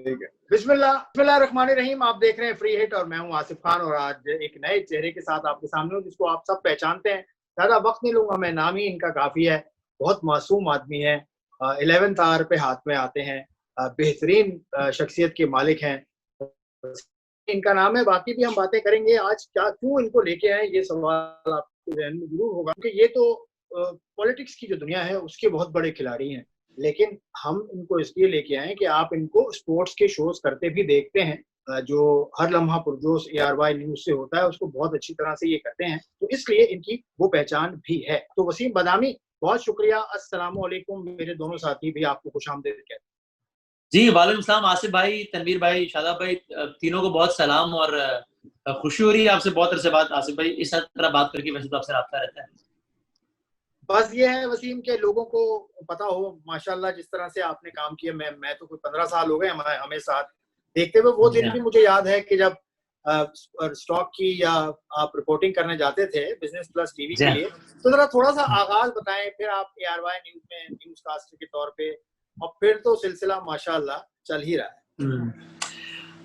ठीक है। बिस्मिल्लाहिर्रहमानिर्रहीम। आप देख रहे हैं फ्री हिट और मैं हूं आसिफ खान और आज एक नए चेहरे के साथ आपके सामने हूं जिसको आप सब पहचानते हैं। ज़्यादा वक्त नहीं लूंगा मैं, नाम ही इनका काफ़ी है। बहुत मासूम आदमी है, 11th आवर पे हाथ में आते हैं, बेहतरीन शख्सियत के मालिक हैं, इनका नाम है। बाकी भी हम बातें करेंगे। आज क्या क्यों इनको लेके आए ये सवाल आपके जहन में जरूर होगा, क्योंकि ये तो पॉलिटिक्स की जो दुनिया है उसके बहुत बड़े खिलाड़ी हैं। लेकिन हम इनको इसलिए लेके आए कि आप इनको स्पोर्ट्स के शोज करते भी देखते हैं, जो हर लम्हा पुरजोश ARY न्यूज से होता है उसको बहुत अच्छी तरह से ये करते हैं, तो इसलिए इनकी वो पहचान भी है। तो वसीम बदामी, बहुत शुक्रिया। अस्सलाम वालेकुम। मेरे दोनों साथी भी आपको खुशामदीद कहते हैं। जी वालेकुम सलाम आसिफ भाई, तनवीर भाई, शादाब भाई, तीनों को बहुत सलाम और खुशी हो रही है आपसे बहुत अरसे बाद आसिफ भाई इस तरह बात करके। वैसे तो आपसे रब्ता रहता है। बस ये है वसीम के लोगों को पता हो माशाल्लाह जिस तरह से आपने काम किया। मैं तो कोई 15 साल हो गए हमें साथ देखते हुए। वो दिन भी मुझे याद है कि जब स्टॉक की या आप रिपोर्टिंग करने जाते थे बिजनेस प्लस टीवी के लिए, तो जरा थोड़ा सा आगाज बताएं। फिर आप ARY न्यूज में न्यूज कास्टर के तौर पे, और फिर तो सिलसिला माशाल्लाह चल ही रहा है।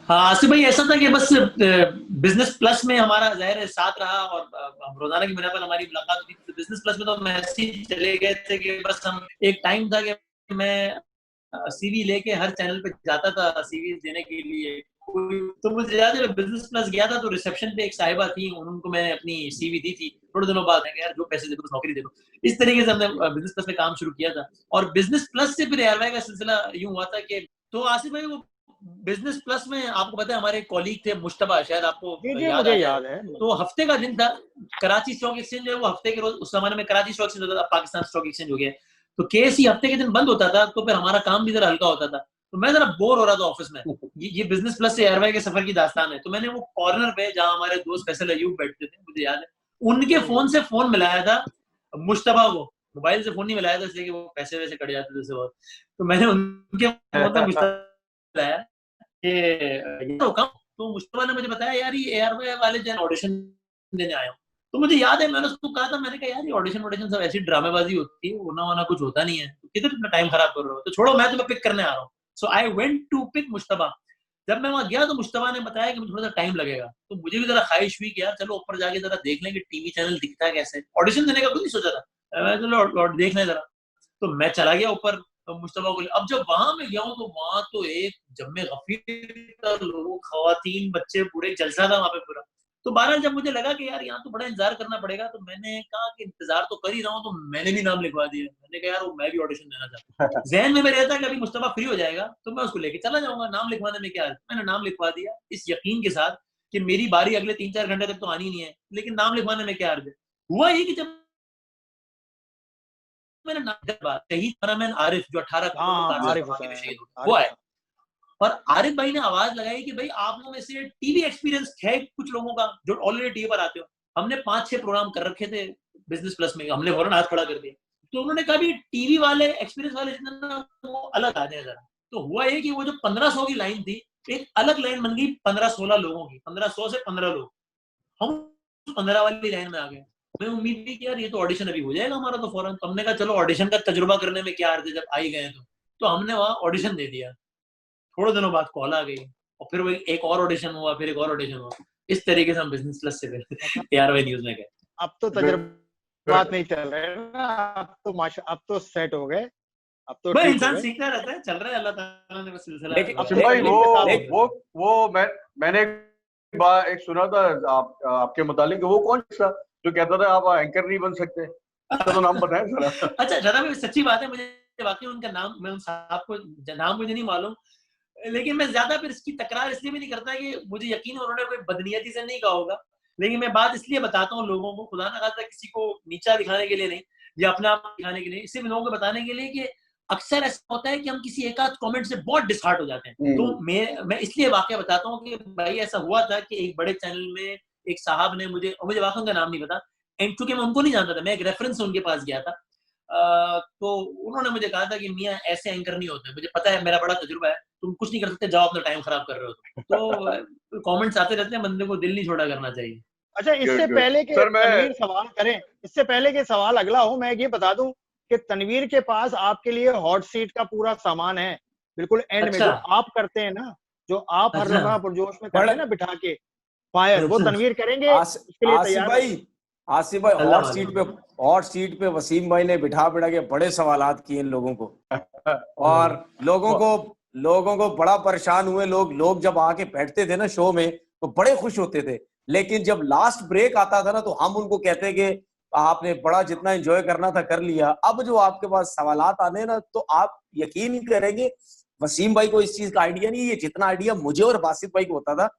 हाँ आसिफ भाई, ऐसा था कि बस बिजनेस प्लस में हमारा जाहिर है साथ रहा और हम रोजाना की बिना पर हमारी मुलाकात होती थी। बिजनेस प्लस में तो हम ऐसे ही चले गए थे कि बस हम, एक टाइम था कि मैं CV लेके हर चैनल पे जाता था सीवी देने के लिए। तो मुझे याद है बिजनेस प्लस गया था तो रिसेप्शन पे एक साहिबा थी, उनको मैंने अपनी CV दी थी। थोड़े दिनों बाद यार जो पैसे दे दो नौकरी दे दो। इस तरीके से हमने बिजनेस प्लस में काम शुरू किया था और बिजनेस प्लस से फिर ARY का सिलसिला यूं हुआ था कि, तो आसिफ भाई वो बिजनेस प्लस में आपको पता है हमारे कॉलीग थे मुश्तबा, शायद आपको याद है। तो हफ्ते का दिन था, कराची स्टॉक एक्सचेंज है वो हफ्ते के रोज, उस जमाने में कराची स्टॉक एक्सचेंज होता था, पाकिस्तान स्टॉक एक्सचेंज हो गया। तो KSE हफ्ते के दिन बंद होता था, तो फिर हमारा काम भी जरा हल्का होता था। तो मैं जरा बोर हो रहा था ऑफिस में। ये बिजनेस प्लस से ARY के सफर की दास्तान है। तो मैंने वो कॉर्नर पे जहां हमारे दोस्त फैसल अयूब बैठते थे, मुझे याद है, उनके फोन से फोन मिलाया था मुश्तबा को। मोबाइल से फोन नहीं मिलाया था इसलिए कि वो पैसे वैसे कट जाते थे बहुत। तो मैंने उनके फोन से मुश्तबा मिलाया कि तो मुश्तबा ने मुझे बताया यार ये ARY वाले जो ऑडिशन देने आया हूँ। तो मुझे याद है मैंने उसको कहा था, मैंने कहा यार ये ऑडिशन सब ऐसी ड्रामेबाजी होती है, होना वाना कुछ होता नहीं है, तो किधर इतना टाइम खराब कर रहे हो, तो छोड़ो मैं तुम्हें पिक करने आ रहा हूँ। So I went to pick मुश्तबा। जब मैं वहां गया तो मुश्तबा ने बताया कि थोड़ा सा टाइम लगेगा। तो मुझे भी जरा ख्वाहिश हुई कि यार चलो ऊपर जाके जरा देख लें कि टीवी चैनल दिखता है कैसे। ऑडिशन देने का कुछ नहीं सोचा था, मैं चलो देख लें जरा। तो मैं चला गया ऊपर मुश्तबा को। अब जब वहां मैं गया हूँ तो वहां तो एक जम्मे गफीर था, लोग, खवातीन, बच्चे, बूढ़े, जलसा था वहां पे पूरा। तो बहरहाल जब मुझे लगा कि यार यहाँ तो बड़ा इंतजार करना पड़ेगा, तो मैंने कहा कि इंतजार तो कर ही रहा हूँ, तो मैंने भी नाम लिखवा दिया। मैंने कहा यार मैं भी ऑडिशन देना चाहता हूँ। जहन में मेरे रहता है कि अभी मुश्तबा फ्री हो जाएगा तो मैं उसको लेके चला जाऊंगा, नाम लिखवाने में क्या है। मैंने नाम लिखवा दिया इस यकीन के साथ कि मेरी बारी अगले 3-4 घंटे तक तो आनी नहीं है, लेकिन नाम लिखवाने में क्या अर्ज है। हुआ ये कि जब मैंने शहीद आरिफ जो 18 में शहीद हुआ, वो आए और आरिफ भाई ने आवाज लगाई कि भाई आप लोगों में से टीवी एक्सपीरियंस है कुछ लोगों का जो ऑलरेडी टीवी पर आते हो। हमने 5-6 प्रोग्राम कर रखे थे बिजनेस प्लस में, हमने फौरन हाथ खड़ा कर दिया। तो उन्होंने कहा भी टीवी वाले एक्सपीरियंस वाले जितना वो अलग आ जाए जरा। तो हुआ ये कि वो जो 1500 की लाइन थी, एक अलग लाइन बन गई 15-16 लोगों की, 1500 से 15 लोग। हम 15 वाली लाइन में आ गए। मैं उम्मीद थी कि यार ये तो ऑडिशन अभी हो जाएगा हमारा, तो फौरन तो हमने कहा चलो ऑडिशन का तजुर्बा करने में क्या अर्थ है, जब आई गए तो हमने वहां ऑडिशन दे दिया। थोड़े दिनों बाद कॉल आ गई और फिर वो एक और ऑडिशन हुआ, फिर एक और ऑडिशन हुआ। इस तरीके से हम बिजनेस प्लस से फिर ARY न्यूज में गए। अब तो तजुर्बात नहीं चल रहे ना, अब तो सेट हो गए, अब तो भाई इंसान सीखता रहता है, चल रहा है, अल्लाह ताला ने बस सिलसिला। लेकिन भाई वो मैंने एक सुना था आपके मुतालिक, वो कौन सा जो कहता था आप एंकर नहीं बन सकते, तो नाम बताएं जरा। अच्छा जरा सच्ची बात है, मुझे वाकई उनका नाम, मैं उन साहब को नाम मुझे नहीं मालूम, लेकिन मैं ज्यादा फिर इसकी तकरार इसलिए भी नहीं करता कि मुझे यकीन है उन्होंने कोई बदनीयती से नहीं कहा होगा। लेकिन मैं बात इसलिए बताता हूँ लोगों को, खुदा ना खास्ता किसी को नीचा दिखाने के लिए नहीं या अपना आप दिखाने के लिए, सिर्फ लोगों को बताने के लिए कि अक्सर ऐसा होता है कि हम किसी एक आध कमेंट से बहुत डिसहार्ट हो जाते हैं। तो मैं इसलिए वाकया बताता हूँ कि भाई ऐसा हुआ था कि एक बड़े चैनल में एक साहब ने मुझे वाकई उनका नाम नहीं पता, एंड चूंकि मैं उनको नहीं जानता था, मैं एक रेफरेंस उनके पास गया था। तो उन्होंने मुझे कहा था कि मियाँ ऐसे एंकर नहीं होते, मुझे पता है, मेरा बड़ा तजुर्बा है, तुम कुछ नहीं कर सकते, जाओ अपना टाइम खराब कर रहे हो। तो कमेंट्स आते रहते हैं, बंदे को दिल नहीं छोड़ा करना चाहिए। अच्छा, इससे पहले कि तनवीर सवाल करें, इससे पहले कि सवाल अगला हो, मैं ये बता दूं कि तनवीर के पास आपके लिए हॉट सीट का पूरा सामान है। बिल्कुल एंड में, अच्छा। जो आप करते हैं ना, जो आप हर अच्छा। लम्हा पुरजोश में करते हैं ना बिठा के फायर, वो अच्छा। तनवीर करेंगे, उसके लिए आसिफ तैयार भाई, आसिफ भाई अल्लाह हॉट सीट पे वसीम भाई ने बिठा बिठा के बड़े सवालात किए इन लोगों को, और लोगों को बड़ा परेशान हुए लोग जब आके बैठते थे ना शो में तो बड़े खुश होते थे, लेकिन जब लास्ट ब्रेक आता था ना तो हम उनको कहते कि आपने बड़ा जितना एंजॉय करना था कर लिया। अब जो आपके पास सवालात आने ना तो आप यकीन नहीं करेंगे, वसीम भाई को इस चीज का आइडिया नहीं, ये जितना आइडिया मुझे और बासित भाई को होता था,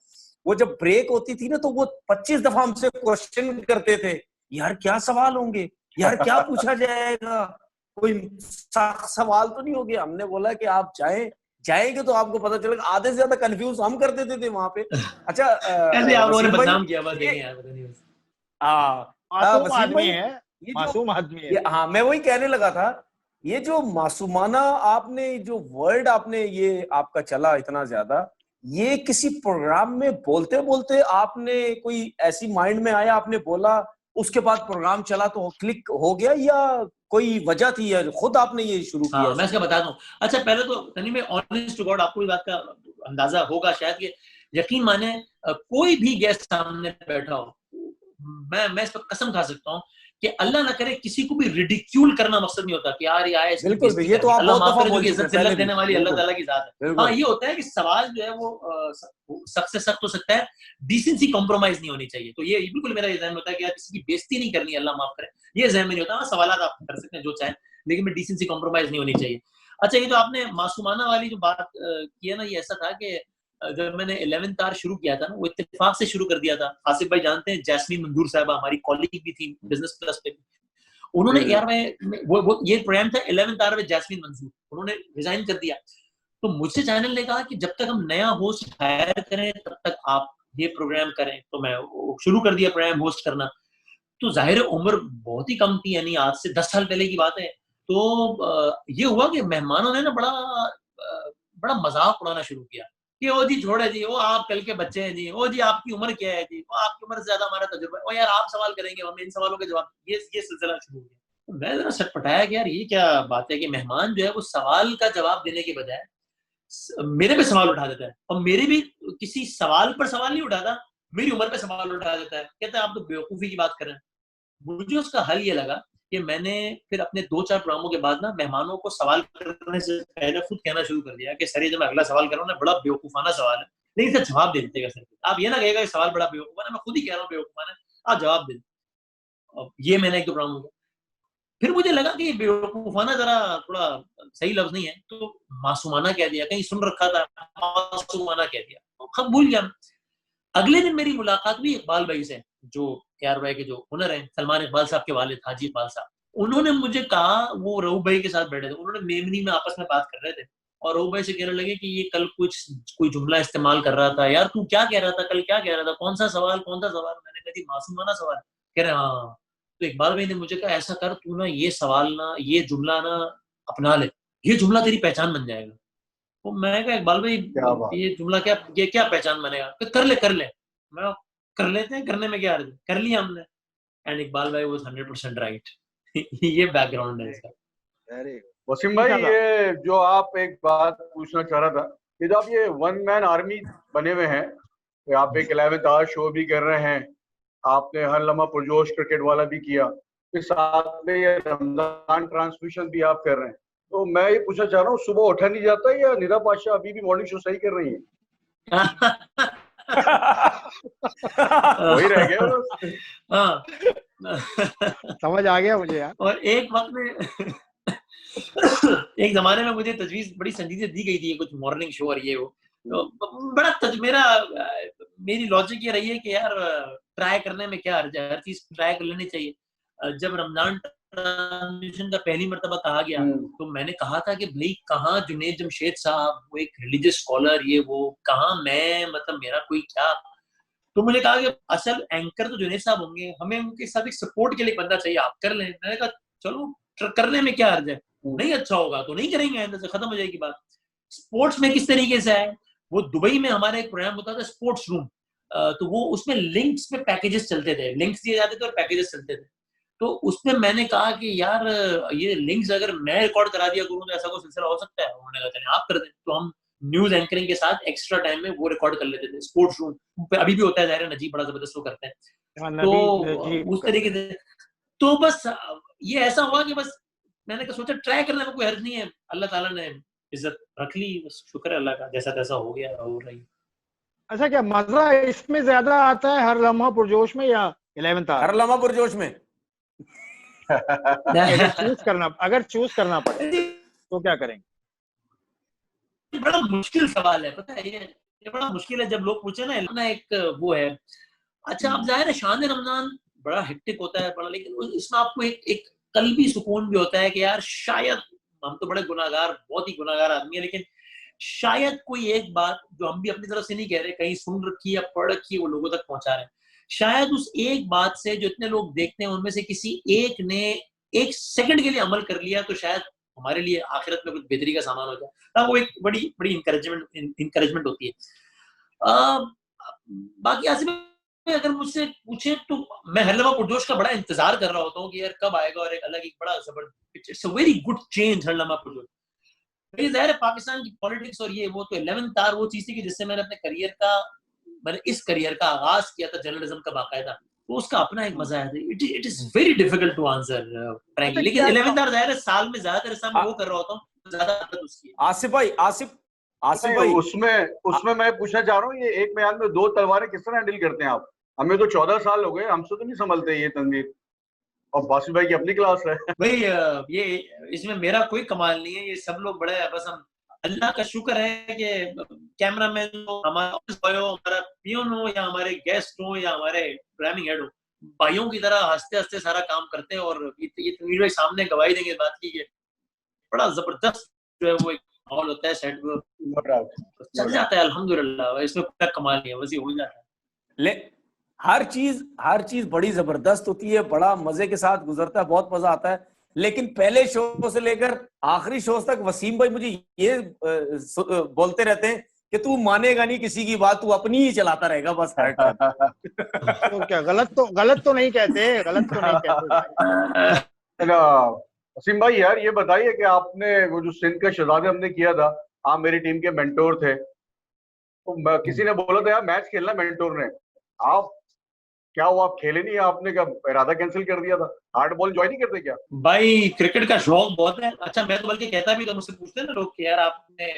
वो जब ब्रेक होती थी ना तो वो 25 दफा हमसे क्वेश्चन करते थे, यार क्या सवाल होंगे, यार क्या पूछा जाएगा, कोई सवाल तो नहीं हो गया। हमने बोला कि आप जाएंगे तो आपको पता चलेगा, आधे से ज्यादा कंफ्यूज हम कर देते थे वहां पे। अच्छा कैसे आप लोगों ने वसीम भाई, बदनाम किया, बस देखें यार, पता नहीं बस। मासूम वसीम आदमी भाई, है, ये मासूम आदमी है। हाँ मैं वही कहने लगा था, ये जो मासूमाना आपने जो वर्ड आपने ये आपका चला इतना ज्यादा, ये किसी प्रोग्राम में बोलते बोलते आपने कोई ऐसी माइंड में आया, आपने बोला, उसके बाद प्रोग्राम चला तो क्लिक हो गया, या कोई वजह थी, या खुद आपने ये शुरू किया? हाँ मैं इसका बताता हूँ। अच्छा पहले तो तनी में ऑनेस्ट टू गॉड आपको इस बात का अंदाजा होगा शायद कि यकीन माने कोई भी गेस्ट सामने बैठा हो, मैं इस पर कसम खा सकता हूँ कि अल्लाह ना करे किसी को भी रिडिक्यूल करना मकसद नहीं होता कि यार ये आए, बिल्कुल ये तो आप अल्लाह बहुत माफ दफा करे, जो बोल कि चुके इज्जत हैं जिल्लत पहले देने भी, वाली अल्लाह ताला की जात है। हाँ ये होता है कि सवाल जो है वो सख्त से सख्त हो सकता है, डिसेंसी कॉम्प्रोमाइज नहीं होनी चाहिए, तो ये बिल्कुल मेरा ये ज़हन होता है कि यार किसी की बेइज्जती नहीं करनी, अल्लाह माफ करे, ये ज़हन में नहीं होता। सवाल आप कर सकते हैं जो चाहे, लेकिन में डिसेंसी कॉम्प्रोमाइज नहीं होनी चाहिए। अच्छा ये जो आपने मासूमाना वाली जो बात की है ना, ये ऐसा था कि जब मैंने 11th आवर शुरू किया था ना, वो इत्तेफाक से शुरू कर दिया था। आसिफ भाई जानते हैं जैस्मीन मंजूर साहबा हमारी कॉलीग भी थी बिजनेस प्लस पे, उन्होंने यार वो ये प्रोग्राम था 11th आवर विद जैस्मीन मंजूर, उन्होंने रिजाइन कर दिया। तो मुझसे चैनल ने कहा कि जब तक हम नया होस्ट हायर करें तब तक आप ये प्रोग्राम करें, तो मैं शुरू कर दिया प्रोग्राम होस्ट करना। तो जाहिर उम्र बहुत ही कम थी, यानी आज से 10 साल पहले की बात है। तो ये हुआ कि मेहमानों ने ना बड़ा मजाक उड़ाना शुरू किया कि ओ जी छोड़े जी, वो आप कल के बच्चे हैं जी, ओ जी आपकी उम्र क्या है जी, वो आपकी उम्र से ज्यादा हमारा तजुर्बा है, ओ यार आप सवाल करेंगे, हम इन सवालों के जवाब, ये सिलसिला शुरू हो गया। मैं जरा सटपटाया कि यार ये क्या बात है कि मेहमान जो है वो सवाल का जवाब देने के बजाय मेरे पे सवाल उठा देता है, और मेरे भी किसी सवाल पर सवाल नहीं उठाता, मेरी उम्र पे सवाल उठा देता है, कहता है आप तो बेवकूफी की बात कर रहे हैं। मुझे उसका हल ये लगा कि मैंने फिर अपने 2-4 प्रोग्रामों के बाद ना मेहमानों को सवाल करने से पहले खुद कहना शुरू कर दिया कि सर ये जो मैं अगला सवाल कर रहा हूँ ना, बड़ा बेवकूफाना सवाल है, लेकिन इसका जवाब दे दीजिएगा सर, आप ये ना कहिएगा कि सवाल बड़ा बेवकूफाना है, मैं खुद ही कह रहा हूँ बेवकूफाना है, आप जवाब दे। ये मैंने 1-2 प्रोग्राम किया, फिर मुझे लगा कि बेवकूफाना जरा थोड़ा सही लफ्ज नहीं है, तो मासूमाना कह दिया, कहीं सुन रखा था, मासूमाना कह दिया, तो खब भूल गया। अगले दिन मेरी मुलाकात हुई इकबाल भाई से, जो यार भाई के जो हुनर है, सलमान इकबाल साहब के वालिद हाजी इकबाल साहब। उन्होंने मुझे कहा, वो रहू भाई के साथ बैठे थे, उन्होंने मेमनी में आपस में बात कर रहे थे, और रहू भाई से कहने लगे कि ये कल कोई जुमला इस्तेमाल कर रहा था, यार तू क्या कह रहा था कल, क्या कह रहा था, कौन सा सवाल? मैंने कहा जी मासूमाना सवाल। कह रहे हाँ। तो इकबाल भाई ने मुझे कहा ऐसा कर, तू ना ये सवाल ना, ये जुमला ना अपना ले, ये जुमला तेरी पहचान बन जाएगा। तो मैंने कहा इकबाल भाई ये जुमला क्या, ये क्या पहचान बनेगा? कर ले। मैं कर लेते हैं, करने में क्या अर्ज है, कर लिया हमने। एंड इकबाल भाई वाज 100% राइट। ये बैकग्राउंड है इसका। वसीम भाई, ये जो आप एक बात पूछना चाह रहा था कि जब आप ये वन मैन आर्मी बने हुए हैं, तो आप एक 11th आवर शो भी कर रहे हैं, आपने हर लम्हा पुरजोश क्रिकेट वाला भी किया, फिर साथ में ये रमजान ट्रांसमिशन भी आप कर रहे हैं, तो मैं ये पूछना चाह रहा हूँ, सुबह उठा नहीं जाता या निदा पाशा अभी भी मॉर्निंग शो सही कर रही है? वही रह गया। हाँ समझ आ गया मुझे यार। और एक वक्त में एक जमाने में मुझे तजवीज बड़ी संजीदगी दी गई थी, कुछ मॉर्निंग शो और ये वो, तो मेरी लॉजिक ये रही है कि यार ट्राई करने में क्या हर्ज है, हर चीज ट्राई कर लेनी चाहिए। जब रमजान ट्रांसमिशन का पहली मर्तबा कहा गया, तो मैंने कहा था कि भाई कहाँ जुनेद जमशेद साहब, वो एक रिलीजियस स्कॉलर, ये वो, कहाँ मैं, मतलब मेरा कोई क्या। तो मुझे कहा कि असल एंकर तो जुनेद साहब होंगे, हमें उनके साथ एक सपोर्ट के लिए बंदा चाहिए, आप कर लें। मैंने कहा चलो करने में क्या हर्ज है, नहीं अच्छा होगा तो नहीं करेंगे, आइंदा से खत्म हो जाएगी बात। स्पोर्ट्स में किस तरीके से है, वो दुबई में हमारा एक प्रोग्राम होता था स्पोर्ट्स रूम, तो वो उसमें लिंक्स पे पैकेजेस चलते थे, लिंक्स दिए जाते थे और पैकेजेस चलते थे। तो उसमें मैंने कहा कि यार ये लिंक्स अगर मैं रिकॉर्ड करा दिया करूँ तो ऐसा कोई सिलसिला हो सकता है? उन्होंने कहा चलें आप कर दें। तो हम न्यूज एंकरिंग के साथ एक्स्ट्रा टाइम में वो रिकॉर्ड कर लेते थे। स्पोर्ट्स रूम पे अभी भी होता है, ज़ाहिर है नजीब बड़ा जबरदस्त वो करते हैं। तो उस तरीके से तो बस ये ऐसा हुआ कि बस मैंने सोचा ट्राई करने में कोई हर्ज नहीं है। अल्लाह ताला ने इज्जत रख ली, बस शुक्र है अल्लाह का, जैसा तैसा हो गया, हो रही। अच्छा, क्या मजा इसमें ज्यादा आता है हर लम्हा पुरजोश में या 11th आवर? हर लम्हा पुरजोश में। अगर चूज करना पड़े तो क्या करेंगे? बड़ा मुश्किल सवाल है, पता है ये बड़ा मुश्किल है। जब लोग पूछे ना एक वो है। अच्छा, अब जाहिर है शान रमजान बड़ा हेक्टिक होता है बड़ा, लेकिन इसमें आपको एक कल्बी सुकून भी होता है कि यार शायद हम तो बड़े गुनाहगार, बहुत ही गुनाहगार आदमी है, लेकिन शायद कोई एक बात जो हम भी अपनी तरफ से नहीं कह रहे, कहीं सुन रखी या पढ़ रखी, वो लोगों तक पहुंचा रहे हैं। शायद उस एक बात से जो इतने लोग देखते हैं उनमें से किसी एक ने 1 सेकंड के लिए अमल कर लिया तो शायद हमारे लिए आखिरत में कुछ बेहतरी का सामान हो जाए। वो एक बड़ी बड़ी इंकरेजमेंट होती है। बाकी आसिफ भाई अगर मुझसे पूछे तो मैं हर लम्हा पुरजोश का बड़ा इंतजार कर रहा होता हूँ कि यार कब आएगा, और एक अलग एक बड़ा जबरदस्त, it's a very good change हर लम्हा पुरजोश। ज़ाहिर है पाकिस्तान की पॉलिटिक्स और ये वो तो 11th आवर वो चीज थी कि जिससे मैंने इस करियर का आगाज किया था जर्नलिज्म का बाकायदा। तो उसका अपना एक मजा है। It is very difficult to answer frankly, लेकिन 11th आवर ज़ाहिर है साल में ज्यादातर हिस्सा मैं वो कर रहा होता हूँ, ज्यादा आदत उसकी है। आसिफ भाई उसमें मैं पूछना चाह रहा हूँ, ये एक म्यान में 2 तलवारें किस तरह हैंडल करते हैं आप? हमें तो 14 साल हो गए, हमसे तो नहीं संभलते ये तंजीर, और बासिफ भाई की अपनी क्लास है। भाई ये इसमें मेरा कोई कमाल नहीं है, ये सब लोग बड़े हैं। बस हम अल्लाह का शुक्र है कि कैमरामैन हो, हमारा ऑफिस बॉय हो, हमारा पियोन हो, या हमारे गेस्ट हो, या हमारे प्रोग्रामिंग हेड हो, भाइयों की तरह हंसते हंसते सारा काम करते हैं। और ये तनवीर भाई सामने गवाही देंगे इस बात की, बड़ा जबरदस्त जो है वो एक माहौल होता है सेट में, चल जाता है अल्हम्दुलिल्लाह। इसमें कोई कमाल नहीं है, बस ये हो जाता है। हर चीज बड़ी जबरदस्त होती है, बड़ा मजे के साथ गुजरता है, बहुत मजा आता है। लेकिन पहले शो से लेकर आखिरी शो तक वसीम भाई मुझे ये बोलते रहते हैं कि तू मानेगा नहीं किसी की बात, तू अपनी ही चलाता रहेगा बस हर टाइम। तो क्या गलत तो नहीं कहते, गलत तो नहीं कहते। वसीम भाई यार ये बताइए कि आपने वो जो सिंध का शहजादे हमने किया था, आप मेरी टीम के मेंटोर थे, तो किसी ने बोला था यार मैच खेलना, मेंटोर ने, आप क्या हुआ, आप खेले नहीं? आपने क्या इरादा कैंसिल कर दिया था? हार्ड बॉल ज्वाइन नहीं करते क्या? भाई क्रिकेट का शौक बहुत है। अच्छा, मैं तो बल्कि कहता भी था, मुझसे पूछते हैं ना लोग कि यार आपने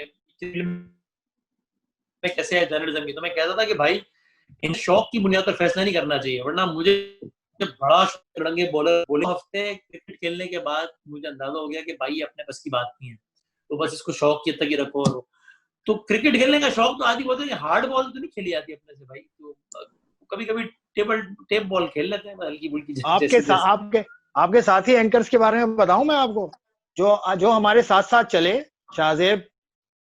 कैसे है जर्नलिज्म की, तो मैं कहता था कि भाई इन शौक की बुनियाद पर फैसला नहीं करना चाहिए, वरना मुझे बड़ा रंगे बॉलर हफ्ते क्रिकेट खेलने के बाद मुझे अंदाजा हो गया कि भाई अपने बस की बात नहीं है, तो बस इसको शौक की तक ही रखो। तो क्रिकेट खेलने का शौक तो आदि बहुत है, हार्ड बॉल तो नहीं खेली जाती अपने से भाई, तो कभी कभी टेप बॉल खेल लेते हैं हल्की फुल्की। आपके साथी एंकर्स के बारे में बताऊं मैं आपको, जो हमारे साथ साथ चले, शाहजेब,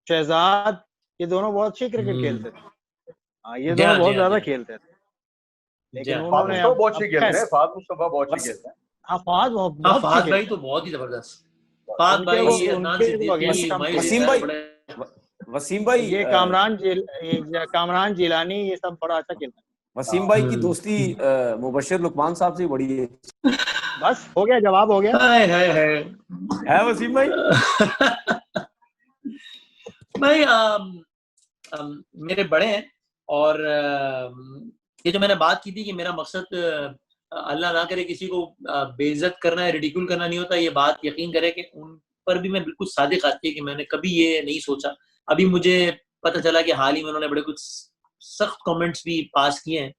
शहजाद, ये दोनों बहुत अच्छी क्रिकेट खेलते थे। हाँ, ये दोनों बहुत ज्यादा खेलते थे, लेकिन उन्होंने बहुत अच्छी खेलते हैं। फाद मुस्तफा बहुत अच्छी खेलते हैं। हाँ, फाद भाई तो बहुत ही जबरदस्त। फाद भाई, अदनान सिद्दीकी, वसीम भाई, ये कामरान जिलानी, ये सब बड़ा अच्छा खेलता है। वसीम भाई की दोस्ती मुबशिर लुकमान साहब से बड़ी है। बस हो गया, जवाब हो गया। है वसीम भाई। भाई मेरे बड़े हैं, और ये जो मैंने बात की थी कि मेरा मकसद अल्लाह ना करे किसी को बेइज्जत करना है, रिडिक्यूल करना नहीं होता, ये बात यकीन करे कि उन पर भी मैं बिल्कुल सादिक आती है कि मैंने कभी ये नहीं सोचा। अभी मुझे पता चला कि हाल ही में उन्होंने बड़े कुछ सख्त कमेंट्स भी पास किए हैं।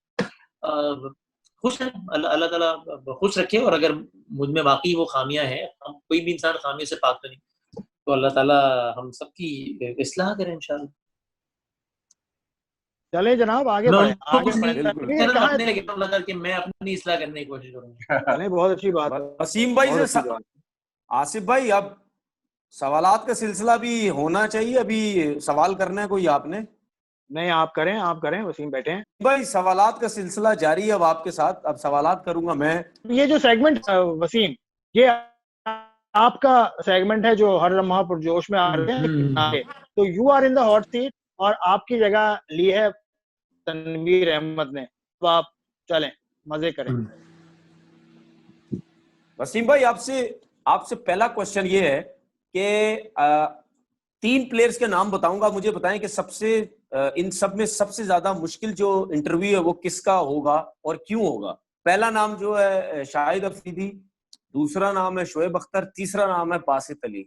खुश है, अल्लाह ताला खुश रखे, और अगर मुझ में वाकई वो खामियां हैं, हम कोई भी इंसान खामियों से पाक तो नहीं, तो अल्लाह ताला हम सबकी इस्लाह करें इंशाल्लाह। चले जनाब, आगे बढ़े। मैं अपनी इस्लाह करने की कोशिश करूंगा। चले, बहुत अच्छी बात है वसीम भाई से। आसिफ भाई, अब सवालात का सिलसिला भी होना चाहिए, अभी सवाल करना है कोई आपने? नहीं, आप करें, वसीम बैठे हैं। भाई सवालात का सिलसिला जारी है अब आपके साथ, अब सवालात करूंगा मैं। ये जो सेगमेंट वसीम, ये आपका सेगमेंट है जो हर लम्हा पुरजोश में आ रहे हैं, तो you are in the hot seat, और आपकी जगह ली है तनवीर अहमद ने, तो आप चलें, मजे करें। वसीम भाई, आपसे पहला क्वेश्चन ये है कि 3 प्लेयर्स के नाम बताऊंगा, मुझे बताएं कि इन सब में सबसे ज्यादा मुश्किल जो इंटरव्यू है वो किसका होगा और क्यों होगा। पहला नाम जो है शाहिद अफरीदी, दूसरा नाम है शोएब अख्तर, तीसरा नाम है बासित अली।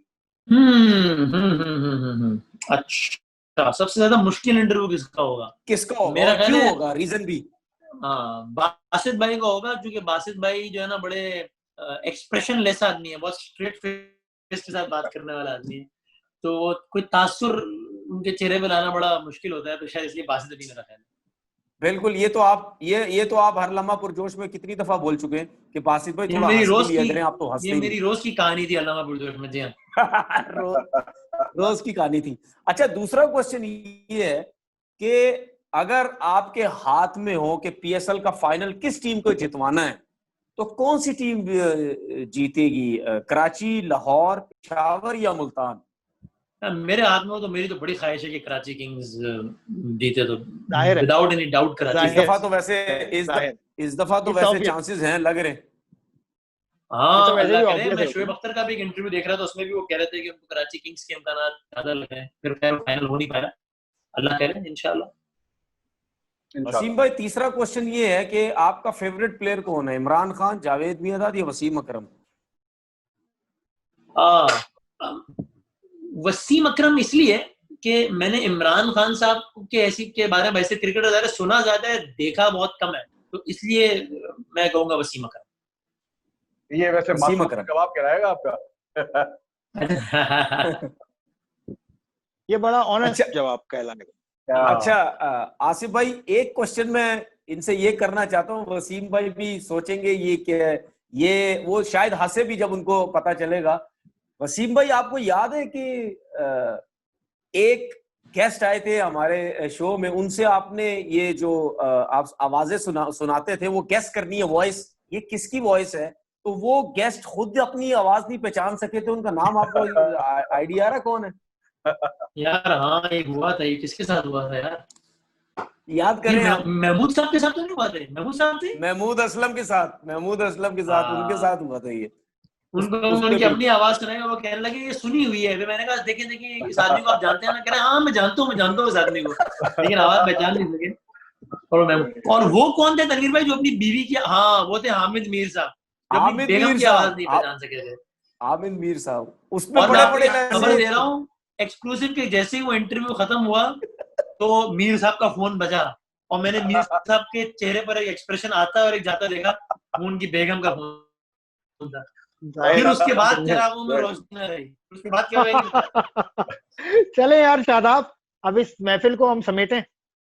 अच्छा, सबसे ज्यादा मुश्किल इंटरव्यू किसका होगा? मेरा क्यों होगा, रीजन भी? हाँ, बासित भाई का होगा, क्योंकि बासित भाई जो है ना बड़े एक्सप्रेशन लेस आदमी है, बहुत स्ट्रेट फेस के साथ बात करने वाला आदमी है, तो कोई तासुर उनके चेहरे पे लाना बड़ा मुश्किल होता है, तो शायद इसलिए बासित अली मेरा ख्याल है। बिल्कुल, ये तो आप हर लम्हा पुरजोश में कितनी दफा बोल चुके हैं कि बासित भाई थोड़ा मेरी रोज की कहानी थी अल्लामा पुरजोश में। जी हाँ। रोज की कहानी थी। अच्छा, दूसरा क्वेश्चन ये है कि अगर आपके हाथ में हो कि पीएसएल का फाइनल किस टीम को जितवाना है, तो कौन सी टीम जीतेगी? कराची, लाहौर, पेशावर या मुल्तान? मेरे हाथ में हो तो मेरी तो बड़ी ख्वाहिश है कि कराची किंग्स जीते, तो विदाउट एनी डाउट कराची। इस दफा तो वैसे चांसेस हैं, लग रहे। हाँ, अल्लाह करे। मैं शोएब अख्तर का भी एक इंटरव्यू देख रहा था, उसमें भी वो कह रहे थे कि उनको कराची किंग्स के इम्कानात ज्यादा लग रहे हैं, फिर खैर फाइनल हो नहीं पाया, अल्लाह करे इंशाल्लाह। वसीम भाई, तीसरा क्वेश्चन ये है कि आपका फेवरेट प्लेयर कौन है? इमरान खान, जावेद मियांदाद या वसीम अकरम? वसीम अकरम इसलिए कि मैंने इमरान खान साहब के बारे में ऐसे क्रिकेटर ज्यादा सुना ज्यादा है, देखा बहुत कम है, तो इसलिए मैं कहूंगा वसीम अकरम। ये वैसे वसीम अकरम जवाब कहलाएगा आपका? ये बड़ा ऑनेस्ट जवाब कहलाएगा। अच्छा आसिफ भाई, एक क्वेश्चन मैं इनसे ये करना चाहता हूँ, वसीम भाई भी सोचेंगे ये वो शायद हंसे भी जब उनको पता चलेगा। वसीम भाई, आपको याद है कि एक गेस्ट आए थे हमारे शो में, उनसे आपने ये जो आप आवाजें सुनाते थे वो गेस करनी है वॉइस, ये किसकी वॉइस है? तो वो गेस्ट खुद अपनी आवाज नहीं पहचान सके थे, उनका नाम आपको आइडिया आ रहा कौन है? यार हाँ, एक हुआ था, ये किसके साथ हुआ था यार, याद करें आप। महमूद साहब के साथ तो नहीं हुआ था? महमूद साहब थे, महमूद असलम के साथ उनके साथ हुआ था ये। उनको उनकी अपनी आवाज सुनाई और वो कहने लगे ये सुनी हुई है। मैंने कहा देखिए इस आदमी को आप जानते हैं ना? कह रहे हाँ मैं जानता हूँ इस आदमी को, लेकिन आवाज पहचान नहीं सके। और वो कौन थे तनवीर भाई जो अपनी बीवी की? हाँ, वो थे हामिद मीर साहब, जो अपनी बेगम की आवाज नहीं पहचान सके थे। हामिद मीर साहब, उसमें बड़े खबर दे रहा हूँ एक्सक्लूसिव के, जैसे ही वो इंटरव्यू खत्म हुआ तो मीर साहब का फोन बजा और मैंने मीर साहब के चेहरे पर एक एक्सप्रेशन आता और एक जाता देखा, वो उनकी बेगम का फोन था। फिर उसके बाद चरागों में रोशनी रही, उसके बाद क्या हुआ? चले यार शादाब, अब इस महफिल को हम समेटें।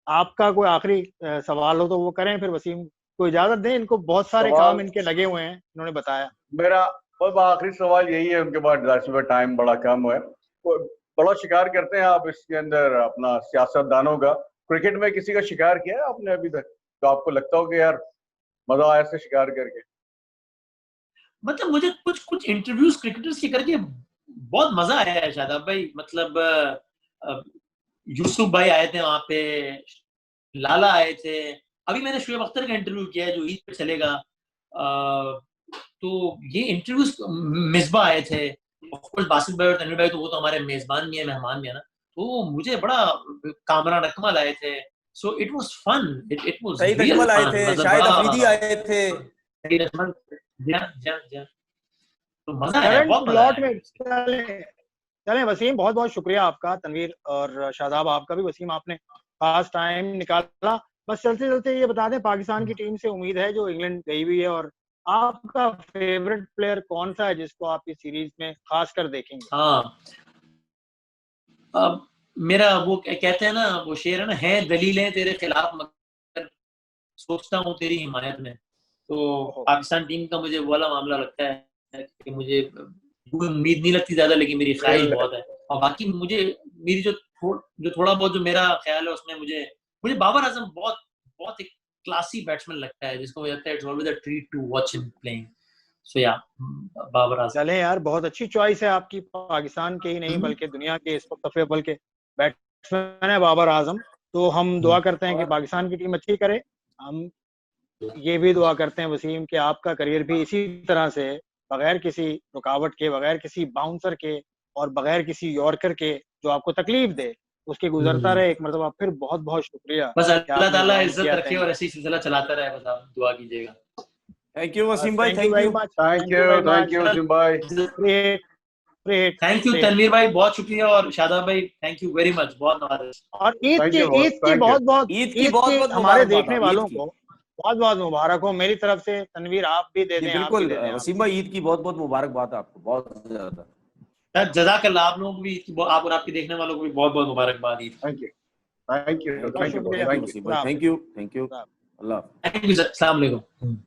आपका कोई आखिरी सवाल हो तो वो करें, फिर वसीम को इजाजत दें। इनको बहुत सारे काम इनके लगे हुए हैं, इन्होंने बताया। मेरा आखिरी सवाल यही है, उनके बाद टाइम बड़ा कम है। बड़ा शिकार करते हैं आप इसके अंदर अपना सियासतदानों का। क्रिकेट में किसी का शिकार किया है आपने अभी तक, तो आपको लगता हो कि यार मजा आया ऐसे शिकार करके? मतलब मुझे कुछ इंटरव्यूज क्रिकेटर्स के करके बहुत मजा आया है शादाब भाई। मतलब यूसुफ भाई आए थे वहां पे, लाला आए थे, अभी मैंने शोएब अख्तर का इंटरव्यू किया है जो ईद पे चलेगा। तो ये इंटरव्यूज, मिसबा आए थे, बासित भाई और तनवीर भाई, तो वो तो हमारे मेजबान भी है, मेहमान भी है ना, तो मुझे बड़ा कामरान अकमल आए थे। So it was fun, it was real आए थे, शाहिद अफरीदी आए थे। तो मजा आया, बहुत मजा आया। चलें वसीम, बहुत बहुत शुक्रिया आपका, तनवीर और शादाब आपका भी। वसीम, आपने खास टाइम निकाला। बस चलते चलते ये बता दें, पाकिस्तान की टीम से उम्मीद है जो इंग्लैंड गई हुई है, और आपका फेवरेट प्लेयर कौन सा है जिसको आप इस सीरीज में खास कर देखेंगे? हाँ, अब मेरा वो कहते हैं ना, वो शेर है ना, है दलीलें तेरे खिलाफ मगर सोचता हूँ तेरी हिमायत में। तो पाकिस्तान टीम का मुझे वाला मामला लगता है कि मुझे उम्मीद नहीं लगती ज्यादा, लेकिन मेरी ख्वाहिश बहुत है। और बाकी मुझे मेरी जो थोड़ा बहुत जो मेरा ख्याल है उसमें मुझे बाबर आजम बहुत एक क्लासी बैट्समैन लगता है, जिसको मुझे लगता है it's always a treat to watch him playing. So yeah, Babar आजम। चलें यार, बहुत अच्छी चॉइस है आपकी, पाकिस्तान के ही नहीं बल्कि दुनिया के इस वक्त अव्वल के बैट्समैन है बाबर आजम। तो हम दुआ करते हैं कि पाकिस्तान की टीम अच्छी करे। हम ये भी दुआ करते हैं वसीम कि आपका करियर भी इसी तरह से बगैर किसी रुकावट के, बगैर किसी बाउंसर के और बगैर किसी यॉर्कर के जो आपको तकलीफ दे, उसके गुजरता रहे। एक मरतबा फिर बहुत बहुत शुक्रिया। बस कि अल्लाह आपने ताला ज्वाइन इज्जत किया। रखे और ऐसी सिलसिला चलाता रहे, बस आप दुआ कीजिएगा। थैंक यू वसीम भाई, thank you thank very you. Much. Thank you Wasim भाई। थैंक यू तनवीर भाई, बहुत शुक्रिया। और शादाब भाई थैंक यू वेरी मच, बहुत नवाज। और ईद Thank की you, boss. Thank you. बहुत बहुत ईद की बहुत बहुत हमारे मुबारकबाद देखने आप, वालों ईद की। को बहुत बहुत मुबारक हो मेरी तरफ से। तनवीर आप भी दे जी दें, आप भी बिल्कुल दे दें। वसीम भाई, ईद की बहुत बहुत मुबारकबाद आपको, बहुत ज्यादा। जज़ाकल्लाह। आप लोगों को भी, आप और आपके देखने वालों को भी बहुत बहुत मुबारकबाद Eid. Thank you. Thank you. बहुत Thank you. शुक्रिया। थैंक यू वसीम भाई, thank you, Allah. Thank you sir, अस्सलाम वालेकुम।